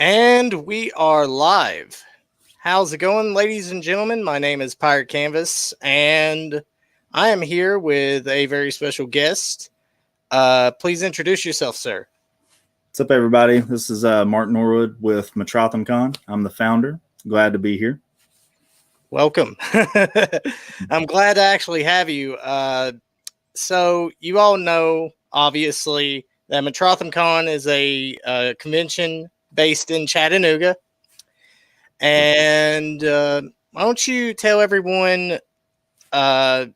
And we are live. How's it going, ladies and gentlemen? My name is Pirate Canvas, and I am here with a very special guest. Please introduce yourself, sir. What's up, everybody? This is Martin Norwood with Metrotham Con. I'm the founder. Glad to be here. Welcome. I'm glad to actually have you. So you all know, obviously, that Metrotham Con is a convention based in Chattanooga. And why don't you tell everyone uh,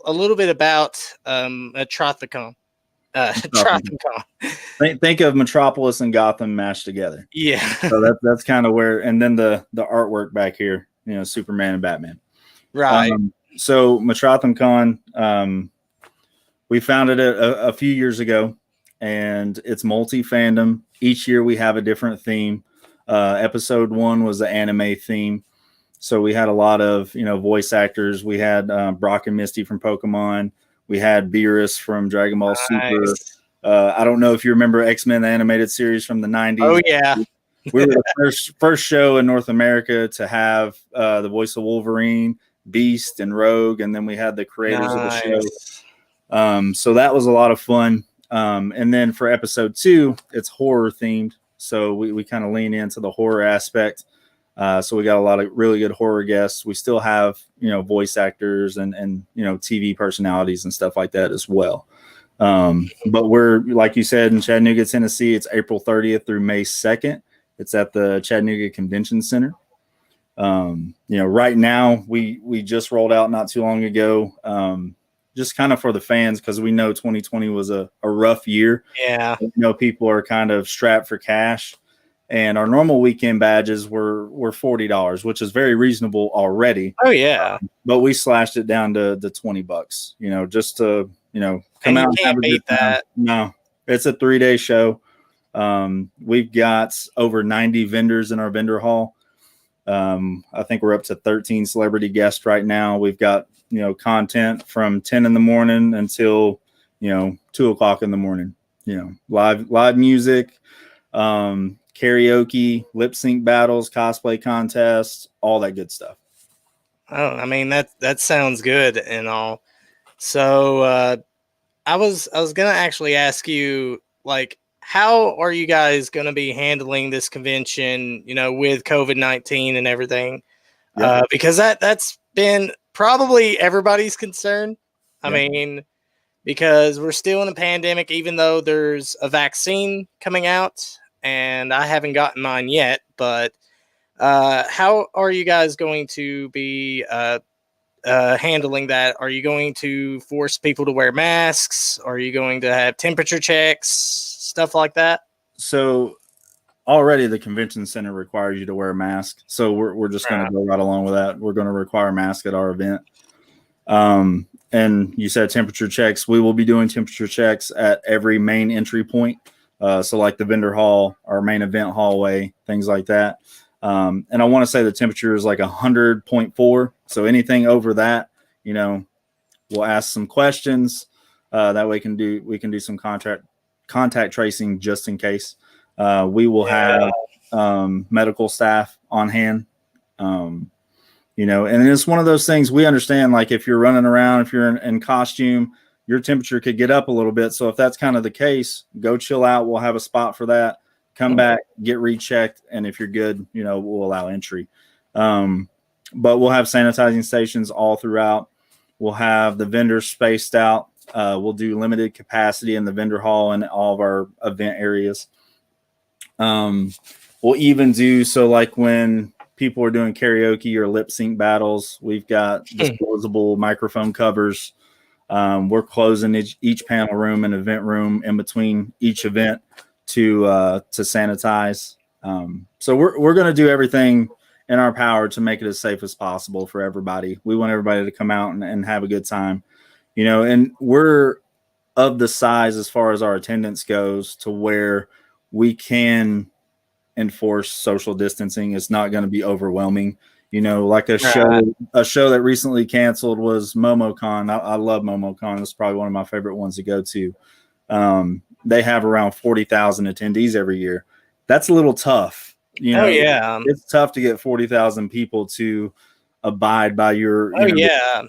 a little bit about Metrotham Con. Think of Metropolis and Gotham mashed together. Yeah. So that's kind of where, and then the artwork back here, Superman and Batman. Right. So Metrotham Con, we founded it a few years ago, and it's multi-fandom. Each year we have a different theme. Episode 1 was the anime theme. So we had a lot of, voice actors. We had Brock and Misty from Pokemon. We had Beerus from Dragon Ball Super. I don't know if you remember X-Men, the animated series from the 90s. Oh, yeah. We were the first show in North America to have the voice of Wolverine, Beast, and Rogue. And then we had the creators of the show. So that was a lot of fun. And then for episode 2, it's horror themed. So we kind of lean into the horror aspect. So we got a lot of really good horror guests. We still have, voice actors and TV personalities and stuff like that as well. But we're, like you said, in Chattanooga, Tennessee. It's April 30th through May 2nd. It's at the Chattanooga Convention Center. Right now we just rolled out not too long ago, just kind of for the fans, because we know 2020 was a rough year. Yeah. People are kind of strapped for cash. And our normal weekend badges were $40, which is very reasonable already. Oh, yeah. But we slashed it down to the $20, just to, come out and have a good time. No, it's a 3-day show. We've got over 90 vendors in our vendor hall. I think we're up to 13 celebrity guests right now. We've got, content from 10 in the morning until, 2 o'clock in the morning, live music, karaoke, lip sync battles, cosplay contests, all that good stuff. Oh, I mean, that sounds good and all. So I was gonna actually ask you, like, how are you guys gonna be handling this convention, with COVID-19 and everything? Yep. Because that's been probably everybody's concern. I mean, because we're still in a pandemic, even though there's a vaccine coming out, and I haven't gotten mine yet. But how are you guys going to be handling that? Are you going to force people to wear masks? Are you going to have temperature checks, stuff like that? So already the convention center requires you to wear a mask. So we're just going to go right along with that. We're going to require a mask at our event. And you said temperature checks. We will be doing temperature checks at every main entry point. So like the vendor hall, our main event hallway, things like that. And I want to say the temperature is like 100.4. So anything over that, we'll ask some questions. That way we can do some contact tracing just in case. We will have medical staff on hand. And it's one of those things we understand, like if you're running around, if you're in costume, your temperature could get up a little bit. So if that's kind of the case, go chill out. We'll have a spot for that. Come back, get rechecked. And if you're good, we'll allow entry. But we'll have sanitizing stations all throughout. We'll have the vendors spaced out. We'll do limited capacity in the vendor hall and all of our event areas. We'll even do so like when people are doing karaoke or lip sync battles, we've got disposable microphone covers. We're closing each panel room and event room in between each event to sanitize. So we're going to do everything in our power to make it as safe as possible for everybody. We want everybody to come out and have a good time, and we're of the size as far as our attendance goes to where we can enforce social distancing. It's not going to be overwhelming. Like a show that recently canceled was MomoCon. I love MomoCon. It's probably one of my favorite ones to go to. They have around 40,000 attendees every year. That's a little tough You know, it's tough to get 40,000 people to abide by your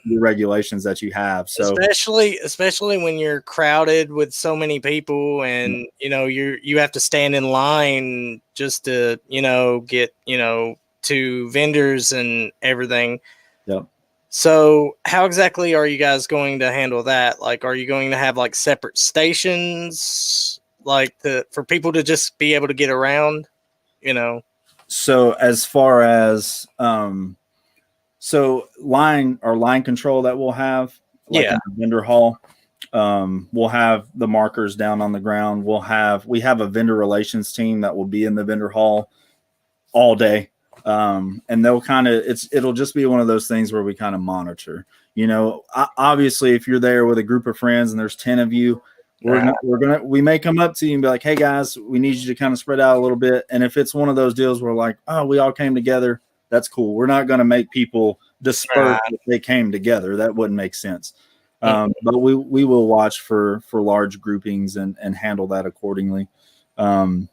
your regulations that you have. So especially when you're crowded with so many people, and you have to stand in line just to get to vendors and everything. Yep. So how exactly are you guys going to handle that? Like, are you going to have like separate stations, like for people to just be able to get around? So as far as line control that we'll have, like in the vendor hall, we'll have the markers down on the ground. We have a vendor relations team that will be in the vendor hall all day. And they'll it'll just be one of those things where we kind of monitor, obviously if you're there with a group of friends and there's 10 of you, we may come up to you and be like, hey guys, we need you to kind of spread out a little bit. And if it's one of those deals where like, oh, we all came together, that's cool. We're not going to make people disperse if they came together. That wouldn't make sense. But we will watch for large groupings and handle that accordingly. And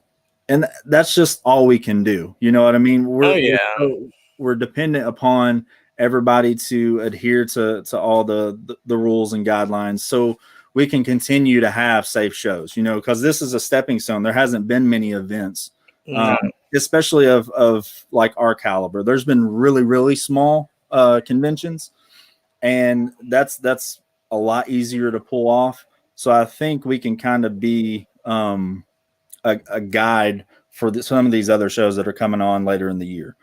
that's just all we can do. You know what I mean? We're dependent upon everybody to adhere to all the rules and guidelines, so we can continue to have safe shows, because this is a stepping stone. There hasn't been many events, especially of like our caliber. There's been really, really small conventions, and that's a lot easier to pull off. So I think we can kind of be a guide for some of these other shows that are coming on later in the year.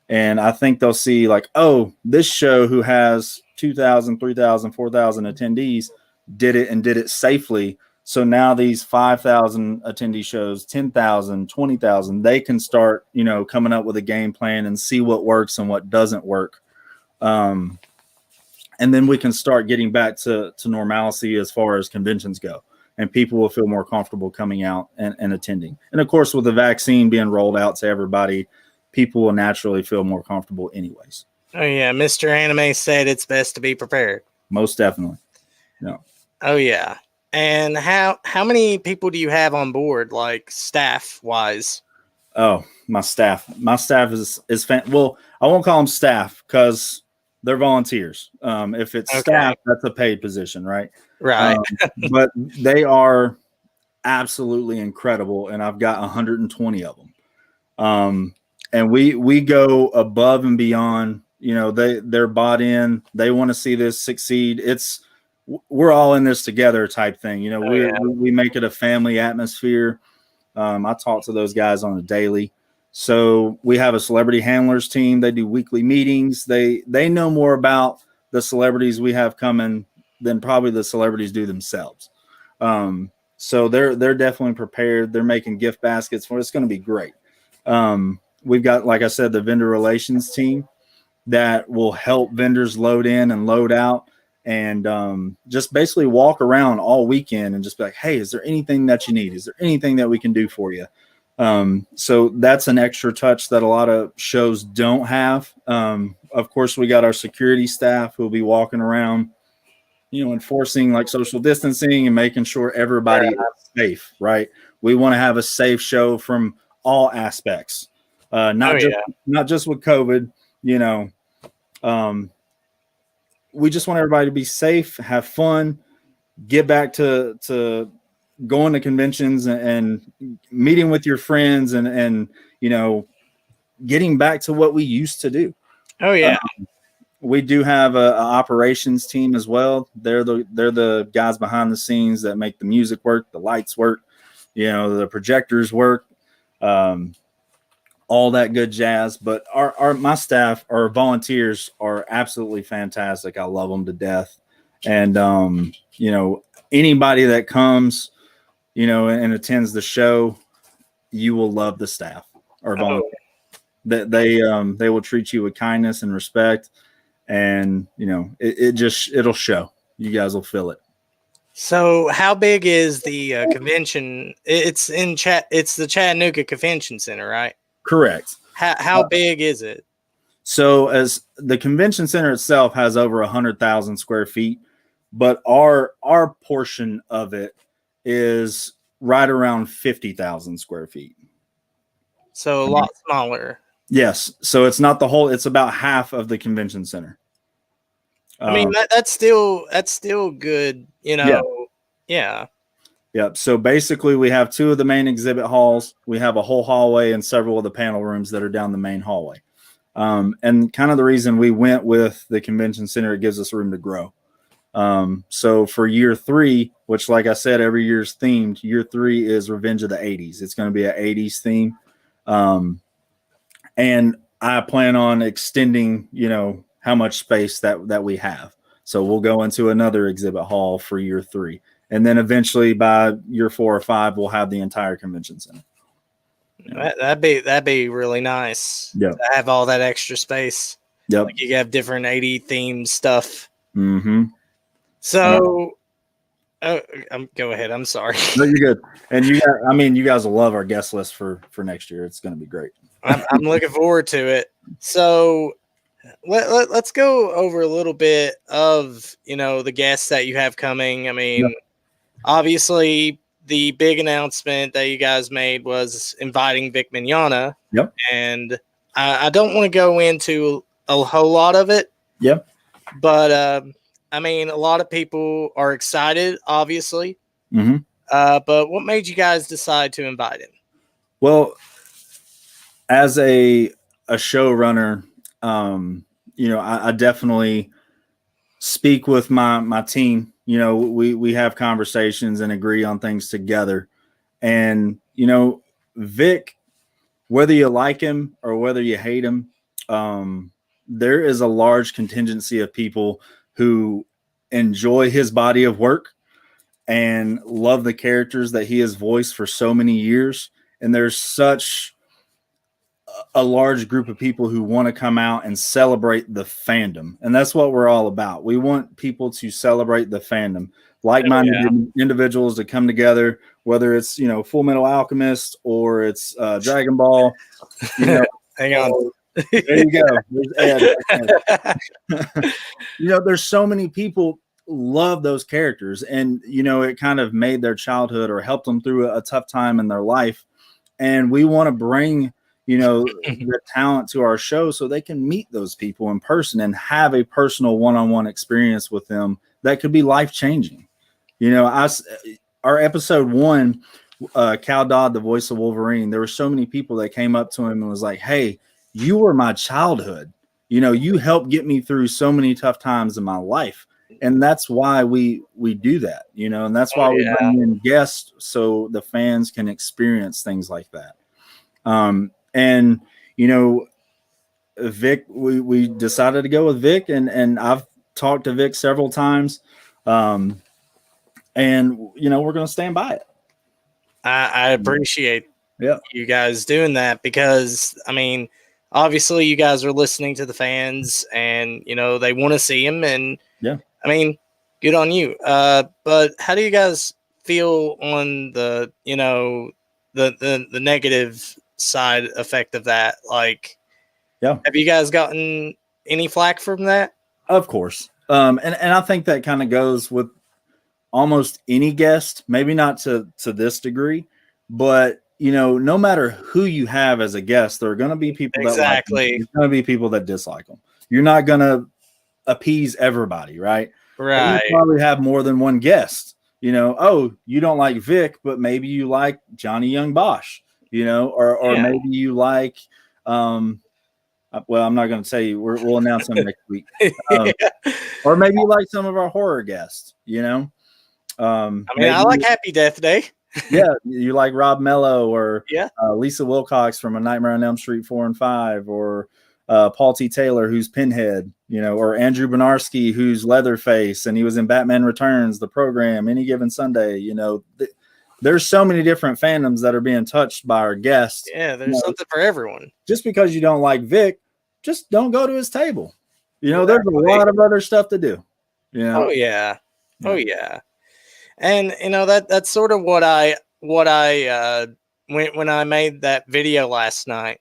And I think they'll see like, oh, this show who has 2,000, 3,000, 4,000 attendees did it safely. So now these 5,000 attendee shows, 10,000, 20,000, they can start, coming up with a game plan and see what works and what doesn't work. And then we can start getting back to normalcy as far as conventions go. And people will feel more comfortable coming out and attending. And of course, with the vaccine being rolled out to everybody, people will naturally feel more comfortable anyways. Oh yeah. Mr. Anime said it's best to be prepared. Most definitely. No. Oh yeah. And how many people do you have on board, like staff wise? Oh, my staff is well, I won't call them staff because they're volunteers. If it's staff, that's a paid position, right? Right. But they are absolutely incredible, and I've got 120 of them. And we go above and beyond. They're bought in. They want to see this succeed. We're all in this together type thing. We make it a family atmosphere. I talk to those guys on a daily. So we have a celebrity handlers team. They do weekly meetings. They know more about the celebrities we have coming than probably the celebrities do themselves. So they're definitely prepared. They're making gift baskets for it's going to be great. We've got, like I said, the vendor relations team that will help vendors load in and load out, and just basically walk around all weekend and just be like, hey, is there anything that you need? Is there anything that we can do for you? So that's an extra touch that a lot of shows don't have. Of course, we got our security staff who will be walking around, enforcing like social distancing and making sure everybody is safe, right? We want to have a safe show from all aspects, not just with COVID, we just want everybody to be safe, have fun, get back to going to conventions and meeting with your friends and getting back to what we used to do. Oh yeah. We do have a operations team as well. They're the guys behind the scenes that make the music work, the lights work, the projectors work, all that good jazz. But my staff, our volunteers, are absolutely fantastic. I love them to death. And anybody that comes, and attends the show, you will love the staff or volunteers. They will treat you with kindness and respect. And it'll show. You guys will feel it. So how big is the convention? It's the Chattanooga Convention Center, right? Correct. How big is it? So as the convention center itself has over 100,000 square feet, but our portion of it is right around 50,000 square feet. So a lot smaller. Yes. So it's not the whole, it's about half of the convention center. I mean, that's still good, you know. Yeah. Yep. So basically, we have 2 of the main exhibit halls. We have a whole hallway and several of the panel rooms that are down the main hallway. And kind of the reason we went with the convention center, it gives us room to grow. So for year 3, which, like I said, every year's themed, year 3 is Revenge of the 80s. It's going to be an 80s theme. And I plan on extending, you know, how much space that we have. So we'll go into another exhibit hall for year 3. And then eventually by year 4 or 5, we'll have the entire convention center. Yeah. That'd be really nice. Yep. To have all that extra space. Yep. Like you have different 80 themed stuff. Mm-hmm. So go ahead. I'm sorry. No, you're good. And you guys will love our guest list for next year. It's going to be great. I'm looking forward to it. So let's go over a little bit of, you know, the guests that you have coming. I mean, obviously the big announcement that you guys made was inviting Vic Mignogna. Yep. And I don't want to go into a whole lot of it. Yep. But I mean, a lot of people are excited, obviously. Mm-hmm. But what made you guys decide to invite him? Well, as a showrunner, you know, I definitely speak with my team. You know, we have conversations and agree on things together. And, you know, Vic, whether you like him or whether you hate him, there is a large contingency of people who enjoy his body of work and love the characters that he has voiced for so many years. And there's such a large group of people who want to come out and celebrate the fandom. And that's what we're all about. We want people to celebrate the fandom, like-minded individuals to come together, whether it's, you know, Full Metal Alchemist or it's Dragon Ball. You know, hang on. There you go. There's Ed. You know, there's so many people love those characters, and, you know, it kind of made their childhood or helped them through a tough time in their life. And we want to bring, you know, the talent to our show so they can meet those people in person and have a personal one-on-one experience with them that could be life-changing. You know, our episode 1, Cal Dodd, the voice of Wolverine, there were so many people that came up to him and was like, hey, you were my childhood. You know, you helped get me through so many tough times in my life. And that's why we do that, you know, and that's why we bring in guests so the fans can experience things like that. And, you know, Vic, we decided to go with Vic, and I've talked to Vic several times. And, you know, we're going to stand by it. I appreciate you guys doing that because, I mean, obviously you guys are listening to the fans and, you know, they want to see him. And, I mean, good on you. But how do you guys feel on the, you know, the negative side effect of that? Like, have you guys gotten any flack from that? Of course. And I think that kind of goes with almost any guest, maybe not to this degree, but, you know, no matter who you have as a guest, there are going to be people that like them. There's going to be people that dislike them. You're not going to appease everybody, right? Right. You probably have more than one guest. You know, oh, you don't like Vic, but maybe you like Johnny Young Bosch, you know, or maybe you like, well, I'm not going to tell you. We'll announce them next week. Or maybe you like some of our horror guests, you know. I mean, I like Happy Death Day. Yeah, you like Rob Mello or Lisa Wilcox from A Nightmare on Elm Street 4 and 5, or Paul T. Taylor, who's Pinhead, you know, or Andrew Benarski, who's Leatherface, and he was in Batman Returns, the program, Any Given Sunday. You know, there's so many different fandoms that are being touched by our guests. Yeah, there's something for everyone. Just because you don't like Vic, just don't go to his table. You know, there's a lot of other stuff to do. You know? Oh yeah. And you know that's sort of what I when I made that video last night.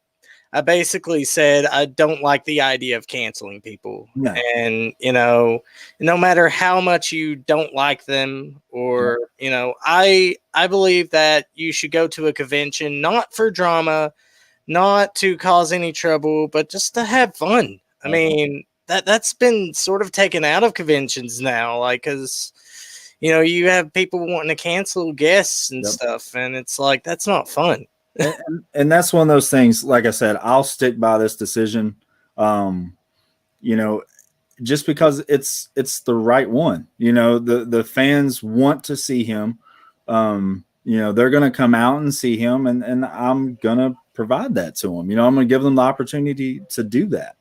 I basically said I don't like the idea of canceling people. No. And, you know, no matter how much you don't like them or, you know, I believe that you should go to a convention, not for drama, not to cause any trouble, but just to have fun. I mean, that's been sort of taken out of conventions now, like, because you have people wanting to cancel guests and stuff, and it's like, that's not fun. And that's one of those things. Like I said, I'll stick by this decision. Just because it's the right one. The fans want to see him. They're going to come out and see him, and I'm going to provide that to them. I'm going to give them the opportunity to do that.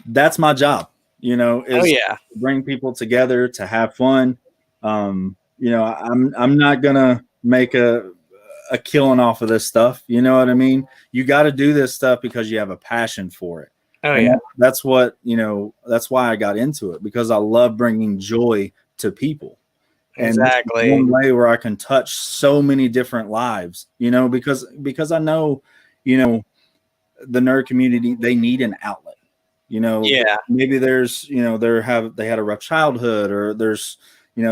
That's my job, is bring people together to have fun. I'm not going to make a killing off of this stuff. You know what I mean? You got to do this stuff because you have a passion for it. That's what, that's why I got into it, because I love bringing joy to people. Exactly. And one way where I can touch so many different lives, because I know, the nerd community, they need an outlet. Maybe there's, they had a rough childhood, or there's,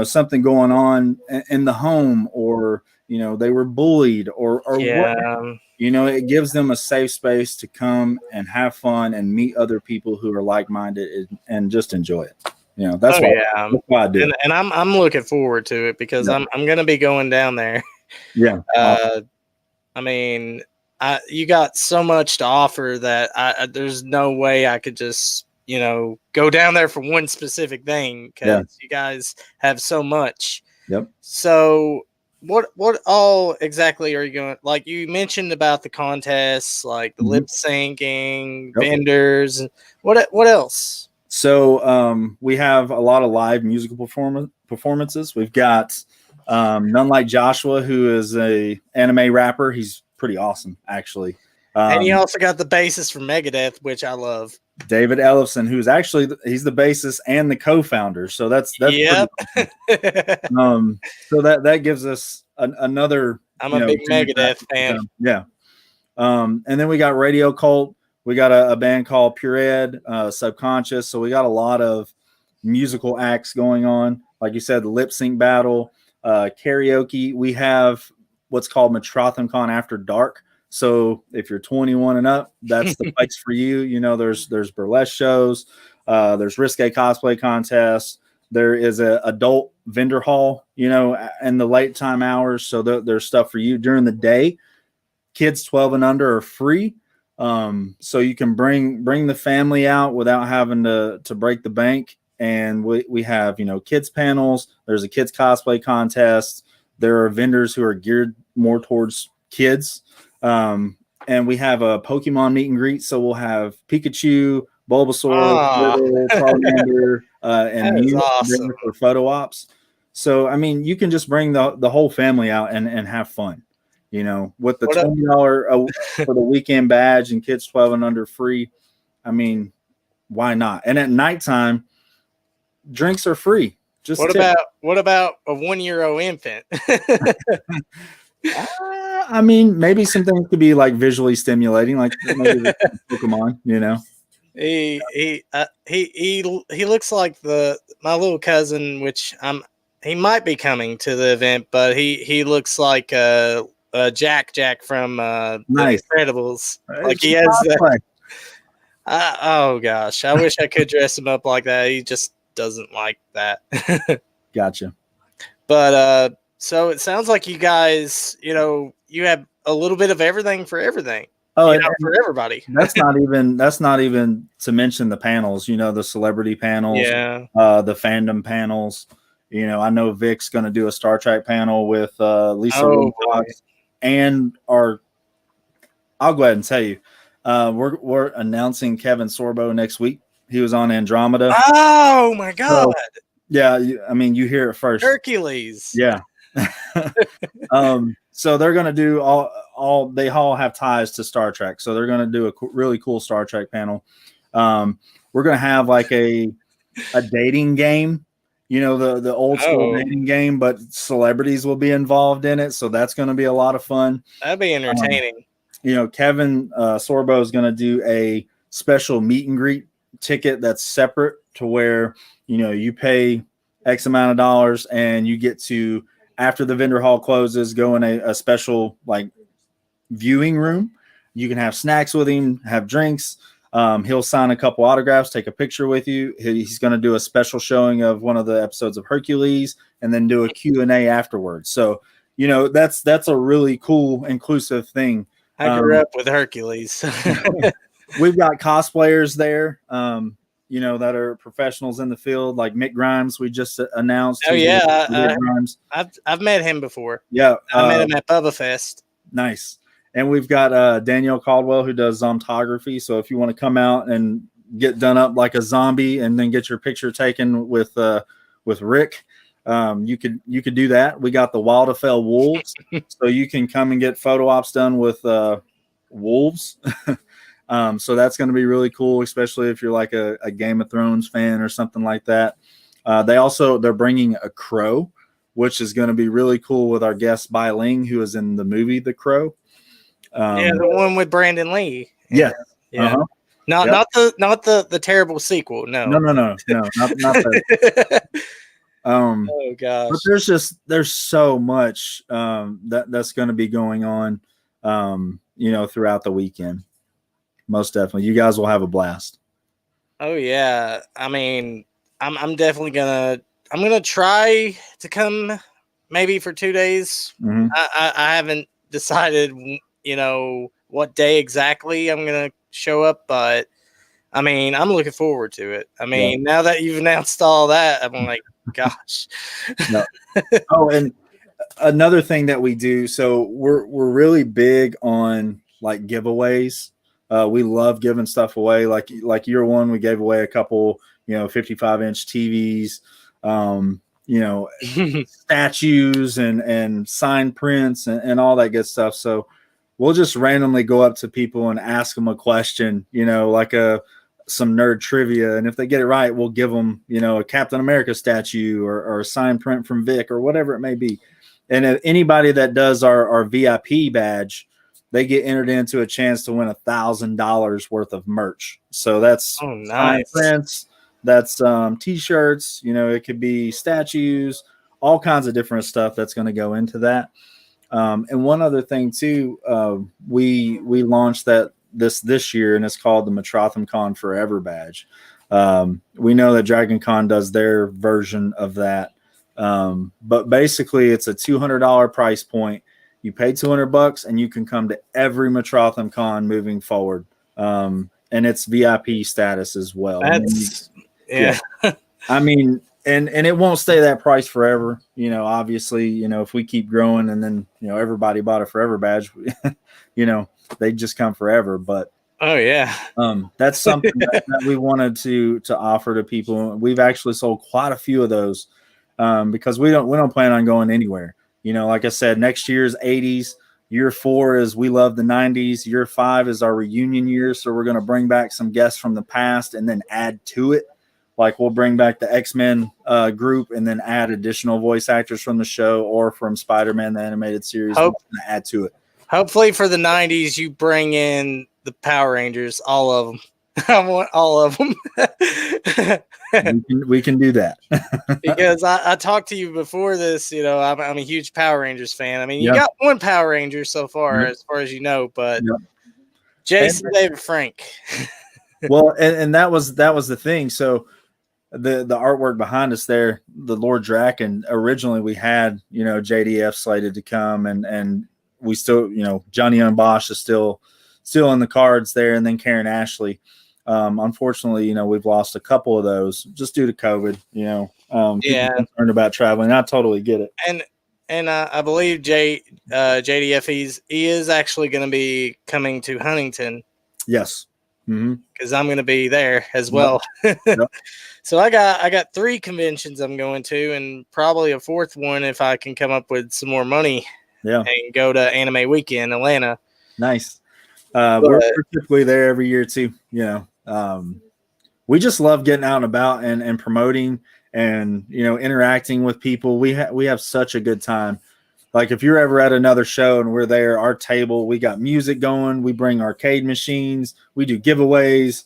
something going on in the home, or, they were bullied or whatever. It gives them a safe space to come and have fun and meet other people who are like-minded and just enjoy it. That's why I do. And I'm looking forward to it, because I'm going to be going down there. Yeah. I mean, you got so much to offer that there's no way I could just, go down there for one specific thing, because you guys have so much. Yep. So what all exactly are you going? Like, you mentioned about the contests, like the lip syncing, vendors. What else? So we have a lot of live musical performances. We've got None Like Joshua, who is a anime rapper. He's pretty awesome, actually. And you also got the bassist from Megadeth, which I love, David Ellefson, who's actually he's the bassist and the co-founder. So that's pretty awesome. So that gives us another. I'm a big Megadeth fan. Yeah. And then we got Radio Cult. We got a band called Pure Ed, Subconscious. So we got a lot of musical acts going on. Like you said, the lip sync battle, karaoke. We have what's called Metrotham Con After Dark. So if you're 21 and up, that's the place for you. There's burlesque shows, there's risque cosplay contests. There is a adult vendor hall, in the late time hours. So there's stuff for you during the day. Kids 12 and under are free. So you can bring the family out without having to break the bank. And we have, kids panels. There's a kids cosplay contest. There are vendors who are geared more towards kids. And we have a Pokemon meet and greet. So we'll have Pikachu, Bulbasaur, Charmander, and Mew awesome. For photo ops. So, I mean, you can just bring the whole family out and have fun, with the $20 for the weekend badge and kids 12 and under free. I mean, why not? And at nighttime, drinks are free. Just what about a 1 year old infant? I mean, maybe some things could be like visually stimulating, like maybe Pokemon, He looks like my little cousin, which he might be coming to the event, but he looks like Jack from The Incredibles. Like he has that. Oh gosh, I wish I could dress him up like that. He just doesn't like that. Gotcha. But so it sounds like you guys, you have a little bit of everything for everything. Oh, for everybody. That's not even to mention the panels. The celebrity panels. Yeah. The fandom panels. I know Vic's going to do a Star Trek panel with Lisa Fox, and I'll go ahead and tell you, we're announcing Kevin Sorbo next week. He was on Andromeda. Oh my God! So, yeah, I mean, you hear it first. Hercules. Yeah. So they're going to do they all have ties to Star Trek. So they're going to do a really cool Star Trek panel. We're going to have like a dating game, the old school dating game, but celebrities will be involved in it. So that's going to be a lot of fun. That'd be entertaining. Kevin Sorbo is going to do a special meet and greet ticket that's separate to where, you pay X amount of dollars and you get to, after the vendor hall closes, go in a special like viewing room. You can have snacks with him, have drinks. He'll sign a couple autographs, take a picture with you. He's going to do a special showing of one of the episodes of Hercules, and then do a Q&A afterwards. So, that's a really cool, inclusive thing. I grew up with Hercules. We've got cosplayers there, that are professionals in the field, like Mick Grimes. We just announced. Oh yeah, Mick Grimes. I've met him before. Yeah, I met him at Bubba Fest. Nice. And we've got Danielle Caldwell, who does zombography. So if you want to come out and get done up like a zombie and then get your picture taken with Rick, you could do that. We got the Wildafell Wolves, so you can come and get photo ops done with wolves. So that's going to be really cool, especially if you're like a Game of Thrones fan or something like that. They're bringing a crow, which is going to be really cool with our guest Bai Ling, who is in the movie The Crow. The one with Brandon Lee. Yeah. Yeah. Uh-huh. Not the terrible sequel. No, not that. Oh gosh. But there's so much that's going to be going on, throughout the weekend. Most definitely, you guys will have a blast. Oh yeah, I mean, I'm definitely gonna try to come maybe for 2 days. Mm-hmm. I haven't decided, what day exactly I'm gonna show up, but I mean, I'm looking forward to it. I mean, now that you've announced all that, I'm like, gosh. No. Oh, and another thing that we do, so we're really big on like giveaways. We love giving stuff away. Like year one, we gave away a couple, 55-inch TVs, statues and signed prints and all that good stuff. So we'll just randomly go up to people and ask them a question, like some nerd trivia. And if they get it right, we'll give them, a Captain America statue or a signed print from Vic or whatever it may be. And if anybody that does our VIP badge, they get entered into a chance to win $1,000 worth of merch. So that's nice. Prints, that's t-shirts, it could be statues, all kinds of different stuff that's going to go into that. And one other thing too, we launched that this year, and it's called the Metrotham Con Forever badge. We know that Dragon Con does their version of that. But basically it's a $200 price point. You pay $200 and you can come to every Metrotham Con moving forward. And it's VIP status as well. Yeah. I mean, and it won't stay that price forever. Obviously, if we keep growing and then, everybody bought a Forever badge, they just come forever. But oh yeah, that's something that we wanted to offer to people. We've actually sold quite a few of those because we don't plan on going anywhere. Like I said, next year's 80s. Year 4 is we love the 90s. Year 5 is our reunion year. So we're going to bring back some guests from the past and then add to it. Like we'll bring back the X-Men group and then add additional voice actors from the show or from Spider-Man, the animated series. We'll add to it. Hopefully for the 90s, you bring in the Power Rangers, all of them. I want all of them. we can do that. Because I talked to you before this, I'm a huge Power Rangers fan. I mean, you got one Power Ranger so far, as far as you know, but Jason David Frank. Well, and that was the thing. So the artwork behind us there, the Lord Draken, originally we had, JDF slated to come and we still, Johnny Young Bosch is still in the cards there, and then Karen Ashley. Unfortunately, we've lost a couple of those just due to COVID, concerned about traveling. I totally get it. And I believe JDF, he is actually going to be coming to Huntington. Yes. Because I'm going to be there as well. Yep. So I got 3 conventions I'm going to, and probably a 4th one if I can come up with some more money. Yeah. And go to Anime Weekend, Atlanta. Nice. We're typically there every year too. We just love getting out and about and promoting and interacting with people. We have such a good time. Like if you're ever at another show and we're there, our table, we got music going. We bring arcade machines. We do giveaways.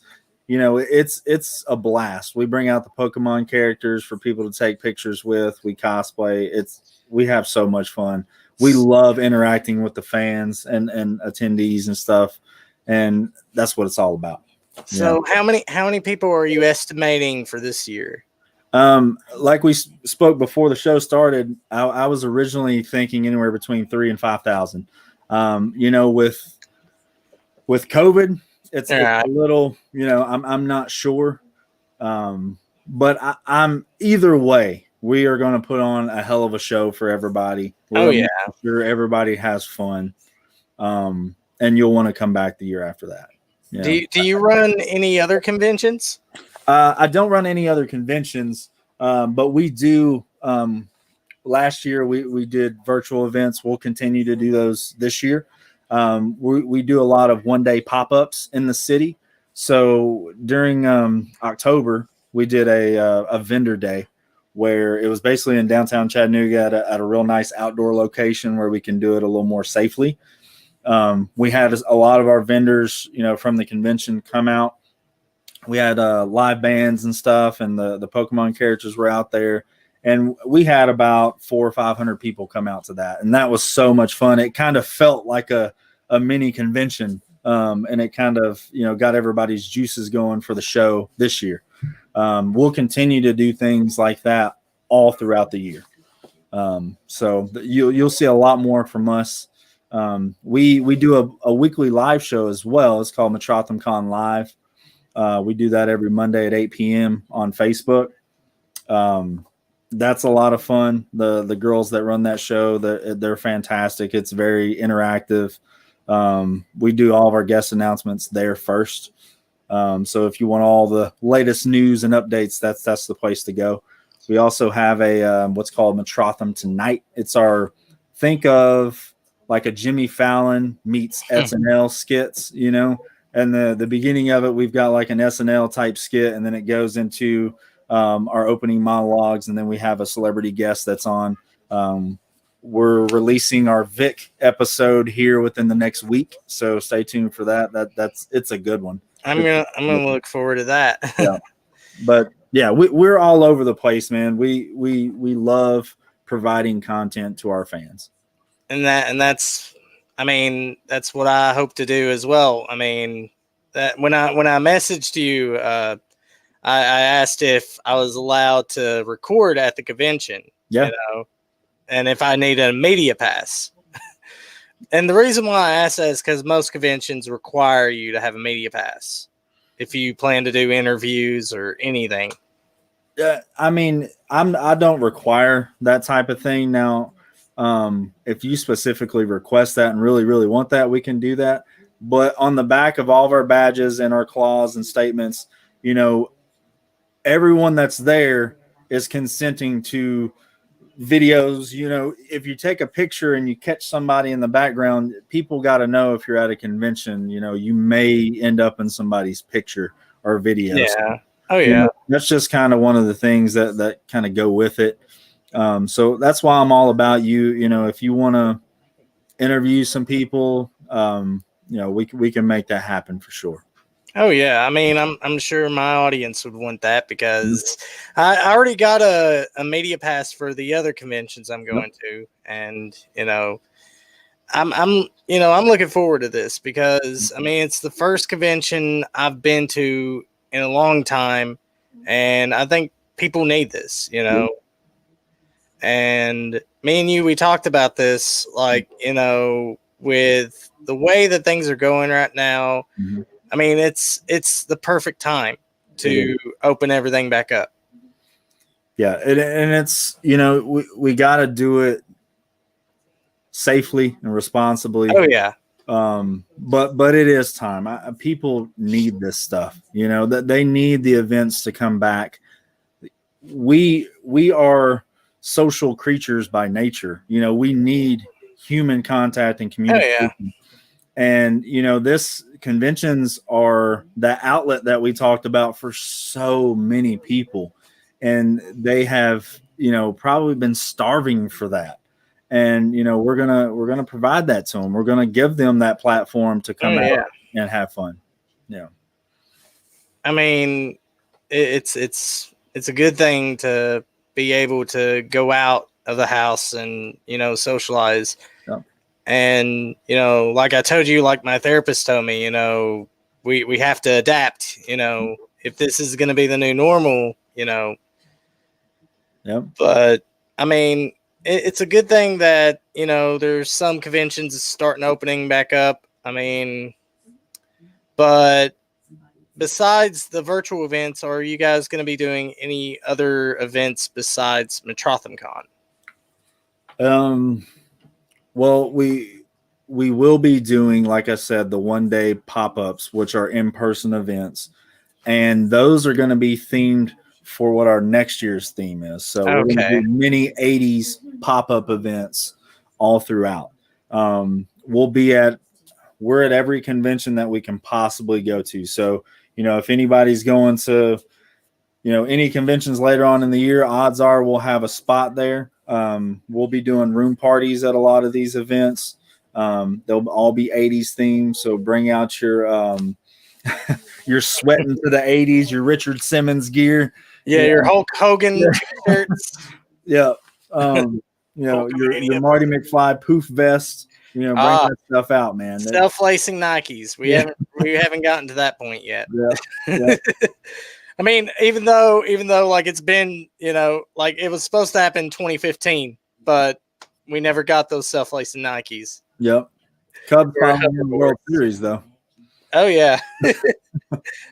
It's a blast. We bring out the Pokemon characters for people to take pictures with. We cosplay. We have so much fun. we love interacting with the fans and attendees and stuff, and that's what it's all about. So how many people are you estimating for this year? Like we spoke before the show started, I was originally thinking anywhere between 3,000 and 5,000. With COVID, it's a little, I'm not sure. But I'm either way, we are going to put on a hell of a show for everybody. We're make sure everybody has fun. And you'll want to come back the year after that. Do you run any other conventions? I don't run any other conventions, but we do. Last year we did virtual events. We'll continue to do those this year. We do a lot of one-day pop-ups in the city. So during October, we did a vendor day where it was basically in downtown Chattanooga at a real nice outdoor location where we can do it a little more safely. We had a lot of our vendors, from the convention come out. We had live bands and stuff, and the Pokemon characters were out there. And we had about 400 or 500 people come out to that. And that was so much fun. It kind of felt like a mini convention. And it kind of, got everybody's juices going for the show this year. We'll continue to do things like that all throughout the year. So you'll see a lot more from us. We do a weekly live show as well. It's called Metrotham Con Live. We do that every Monday at 8 p.m. on Facebook. That's a lot of fun. The girls that run that show, they're fantastic. It's very interactive. We do all of our guest announcements there first. So if you want all the latest news and updates, that's the place to go. We also have a what's called Metrotham Tonight. It's think of like a Jimmy Fallon meets SNL skits, and the beginning of it, we've got like an SNL type skit, and then it goes into our opening monologues, and then we have a celebrity guest that's on. We're releasing our Vic episode here within the next week, so stay tuned for that. It's a good one. I'm gonna look forward to that. Yeah. But yeah, we're all over the place, man. We love providing content to our fans, and that's what I hope to do as well. That when I messaged you, I asked if I was allowed to record at the convention. Yeah. And if I need a media pass. And the reason why I asked that is because most conventions require you to have a media pass if you plan to do interviews or anything. I don't require that type of thing. Now, if you specifically request that and really, really want that, we can do that. But on the back of all of our badges and our clause and statements, everyone that's there is consenting to videos. If you take a picture and you catch somebody in the background, people got to know if you're at a convention, you may end up in somebody's picture or video. Yeah. Oh yeah. That's just kind of one of the things that kind of go with it. So that's why I'm all about you. If you want to interview some people, we can make that happen for sure. Oh yeah, I'm sure my audience would want that because I already got a media pass for the other conventions I'm going to, and I'm looking forward to this because it's the first convention I've been to in a long time, and I think people need this, And me and you, we talked about this, with the way that things are going right now. Mm-hmm. It's the perfect time to open everything back up. Yeah, and it's we got to do it safely and responsibly. Oh yeah. But it is time. People need this stuff. That they need the events to come back. We are social creatures by nature. We need human contact and communication. Oh, yeah. And this conventions are the outlet that we talked about for so many people, and they have probably been starving for that. And we're gonna provide that to them. We're gonna give them that platform to come out and have fun. Yeah. It's a good thing to be able to go out of the house and, socialize. Yep. And, like I told you, like my therapist told me, we have to adapt, if this is going to be the new normal, Yep. But I mean, it's a good thing that, there's some conventions starting opening back up. I mean, but besides the virtual events, are you guys going to be doing any other events besides Metrotham Con? Well, we will be doing, like I said, the 1-day pop-ups, which are in-person events, and those are going to be themed for what our next year's theme is. So we're going to do mini 80s pop-up events all throughout. We're at every convention that we can possibly go to. So, if anybody's going to, any conventions later on in the year, odds are we'll have a spot there. We'll be doing room parties at a lot of these events. They'll all be 80s themed. So bring out your sweating to the 80s, your Richard Simmons gear. Yeah, your Hulk Hogan t-shirts. Yeah. Your Marty McFly poof vest. Bring that stuff out, man. Self-lacing Nikes. We haven't gotten to that point yet. Yeah. I mean, even though like it's been, like it was supposed to happen in 2015, but we never got those self-lacing Nikes. Yep. Cubs finally in the World Series, though. Oh yeah,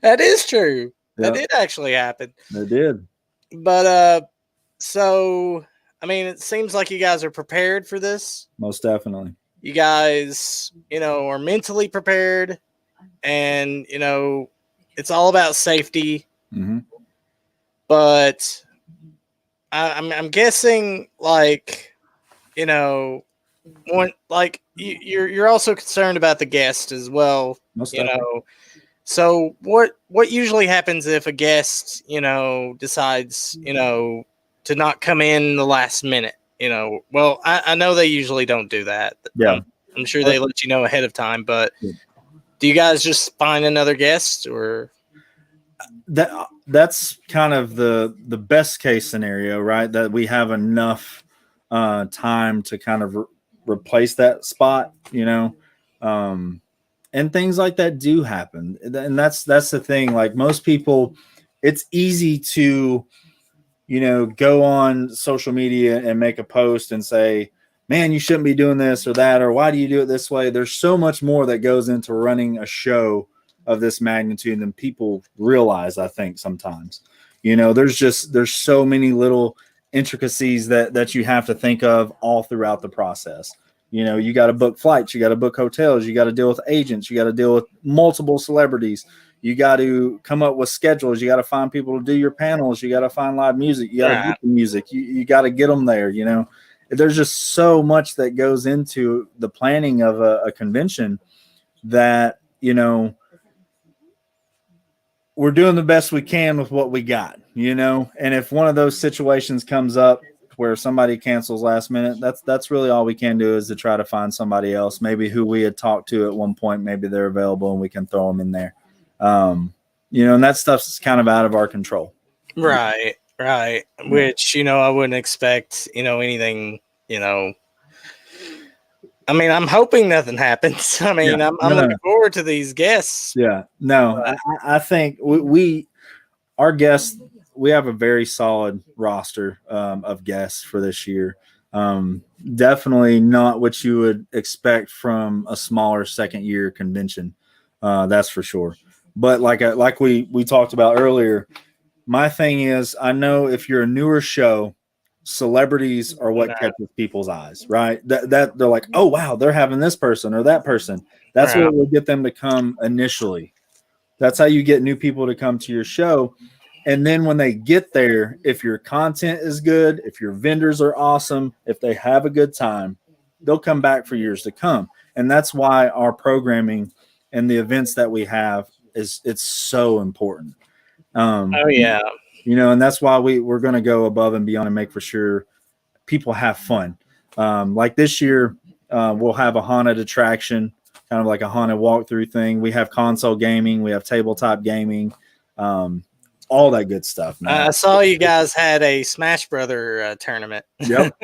that is true. Yep. That did actually happen. It did. But so I mean, it seems like you guys are prepared for this. Most definitely. You guys, are mentally prepared, and it's all about safety. Mm-hmm. But I'm guessing, like, you're also concerned about the guest as well. Most definitely. So what usually happens if a guest, decides, to not come in the last minute? Well, I know they usually don't do that. Yeah. I'm sure they let you know ahead of time, but do you guys just find another guest, or? That's kind of the best case scenario, right? That we have enough time to kind of replace that spot, and things like that do happen. And that's the thing. Like most people, it's easy to, go on social media and make a post and say, man, you shouldn't be doing this or that, or why do you do it this way? There's so much more that goes into running a show of this magnitude than people realize, I think sometimes. There's so many little intricacies that you have to think of all throughout the process. You got to book flights, you got to book hotels, you got to deal with agents, you got to deal with multiple celebrities, you got to come up with schedules, you got to find people to do your panels, you got to find live music, you got to get the music, you got to get them there. There's just so much that goes into the planning of a convention that, we're doing the best we can with what we got, and if one of those situations comes up where somebody cancels last minute, that's really all we can do, is to try to find somebody else, maybe who we had talked to at one point, maybe they're available and we can throw them in there. And that stuff's kind of out of our control. Right. Which, I wouldn't expect, anything, I mean, I'm hoping nothing happens. I mean, I'm looking forward to these guests. Yeah, no, I think our guests, we have a very solid roster of guests for this year. Definitely not what you would expect from a smaller second year convention. That's for sure. But like we talked about earlier, my thing is, I know if you're a newer show, celebrities are what catches people's eyes, right? That they're like, oh wow, they're having this person or that person. That's what will get them to come initially. That's how you get new people to come to your show. And then when they get there, if your content is good, if your vendors are awesome, if they have a good time, they'll come back for years to come. And that's why our programming and the events that we have it's so important. And that's why we're going to go above and beyond and make for sure people have fun. Like this year, we'll have a haunted attraction, kind of like a haunted walkthrough thing. We have console gaming, we have tabletop gaming. all that good stuff, man. I saw you guys had a Smash Brother tournament. Yep.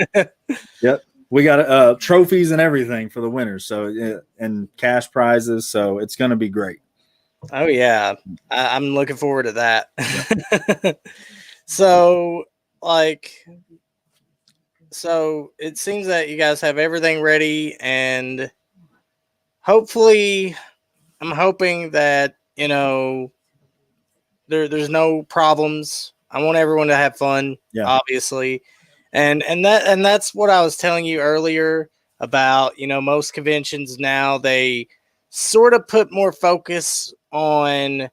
Yep. We got trophies and everything for the winners. So, and cash prizes. So it's going to be great. Oh yeah. I'm looking forward to that. Yep. So it seems that you guys have everything ready, and hopefully I'm hoping that, there's no problems. I want everyone to have fun, obviously. And that's what I was telling you earlier about, most conventions now, they sort of put more focus on,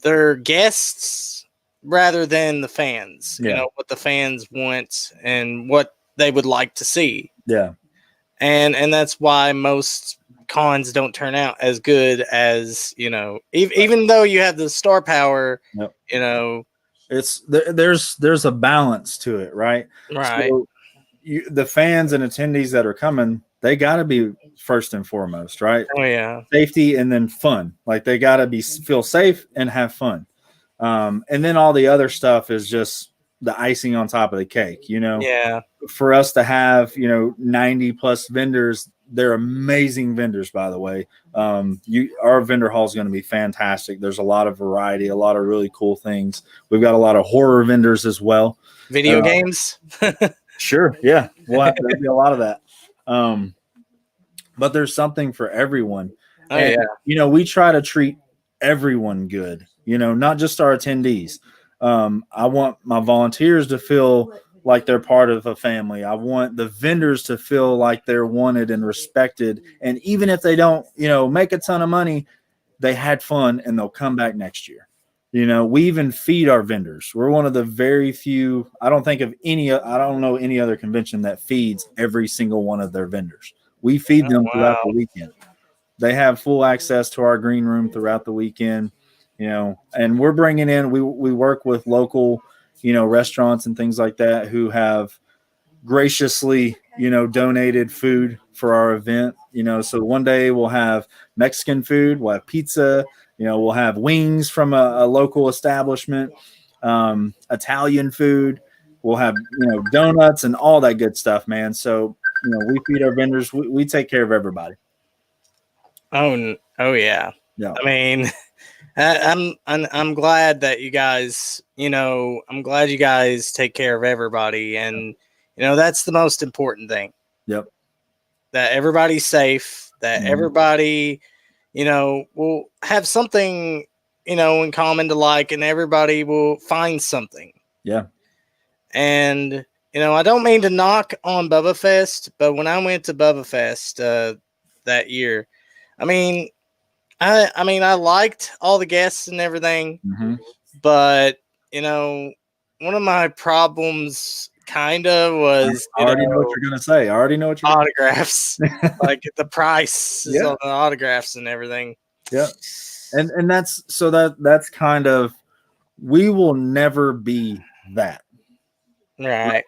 their guests rather than the fans, what the fans want and what they would like to see. Yeah. And that's why most cons don't turn out as good as, even though you have the star power, it's there's a balance to it, right? Right. So the fans and attendees that are coming, they got to be first and foremost, right? Oh yeah. Safety and then fun. Like they got to feel safe and have fun. And then all the other stuff is just the icing on top of the cake, Yeah. For us to have, 90 plus vendors, they're amazing vendors, by the way. Our vendor hall is going to be fantastic. There's a lot of variety, a lot of really cool things. We've got a lot of horror vendors as well. Video games. Sure. Yeah. There'll be a lot of that. But there's something for everyone. Oh, and, yeah. We try to treat everyone good, not just our attendees. I want my volunteers to feel like they're part of a family. I want the vendors to feel like they're wanted and respected. And even if they don't, make a ton of money, they had fun and they'll come back next year. We even feed our vendors. We're one of the very few, I don't know any other convention that feeds every single one of their vendors. We feed them throughout the weekend. They have full access to our green room throughout the weekend, and we're bringing in, we work with local, restaurants and things like that who have graciously, donated food for our event, so one day we'll have Mexican food, we'll have pizza, we'll have wings from a local establishment, Italian food, we'll have, donuts and all that good stuff, man. So, we feed our vendors, we take care of everybody. Oh yeah. Yeah. I mean, I'm glad that you guys, I'm glad you guys take care of everybody, and that's the most important thing. Yep. That everybody's safe, that everybody, will have something, in common to like, and everybody will find something. Yeah. And I don't mean to knock on Bubba Fest, but when I went to Bubba Fest that year, I mean, I liked all the guests and everything, but one of my problems kind of was I already know what you're gonna say. I already know what you're autographs, like the price on the autographs and everything. Yeah, and that's kind of, we will never be that. Right.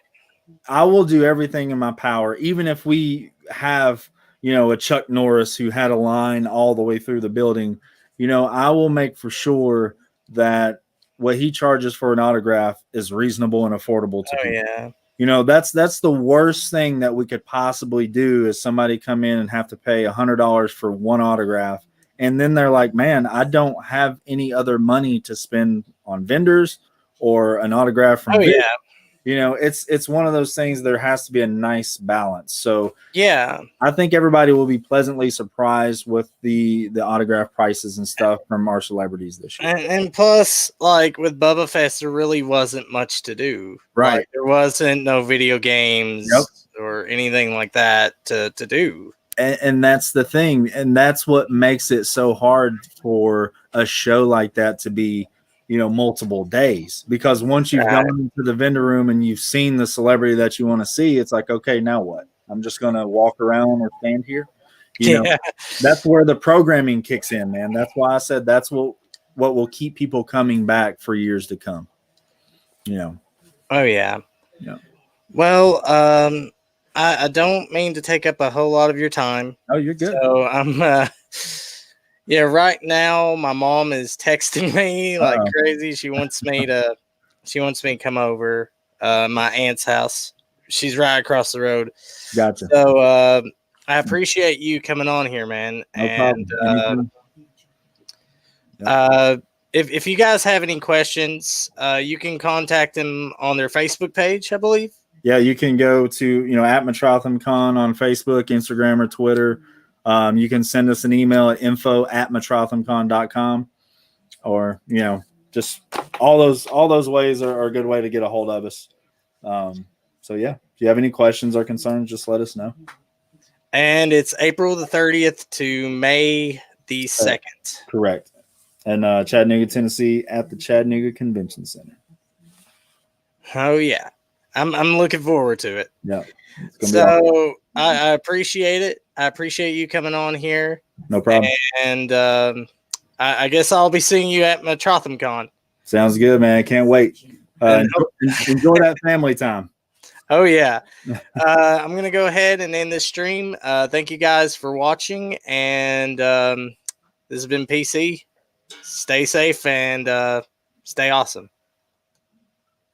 I will do everything in my power, even if we have, a Chuck Norris who had a line all the way through the building, I will make for sure that what he charges for an autograph is reasonable and affordable to people. Yeah. That's the worst thing that we could possibly do, is somebody come in and have to pay $100 for one autograph. And then they're like, man, I don't have any other money to spend on vendors or an autograph from it's one of those things. There has to be a nice balance. So yeah, I think everybody will be pleasantly surprised with the autograph prices and stuff from our celebrities this year. And plus, like with Bubba Fest, there really wasn't much to do. Right. Like, there wasn't no video games or anything like that to do. And that's the thing. And that's what makes it so hard for a show like that to be, multiple days, because once you've gone into the vendor room and you've seen the celebrity that you want to see, it's like, okay, now what? I'm just going to walk around or stand here. That's where the programming kicks in, man. That's why I said that's what will keep people coming back for years to come. Oh yeah. Yeah. Well, I don't mean to take up a whole lot of your time. Oh, you're good. So I'm Yeah, right now my mom is texting me like crazy. She wants me to come over my aunt's house. She's right across the road. Gotcha. So I appreciate you coming on here, man. No problem. If you guys have any questions, you can contact them on their Facebook page, I believe. Yeah, you can go to, at Metrotham Con on Facebook, Instagram, or Twitter. You can send us an email at info@metrothamcon.com, or, just all those ways are a good way to get a hold of us. So yeah, if you have any questions or concerns, just let us know. And it's April the 30th to May the 2nd. Correct. And Chattanooga, Tennessee, at the Chattanooga Convention Center. Oh yeah, I'm looking forward to it. Yeah. So awesome. I appreciate it. I appreciate you coming on here. No problem. And I guess I'll be seeing you at Metrotham Con. Sounds good, man. Can't wait. Enjoy that family time. Oh yeah. I'm gonna go ahead and end this stream. Thank you guys for watching, and this has been PC. Stay safe and stay awesome.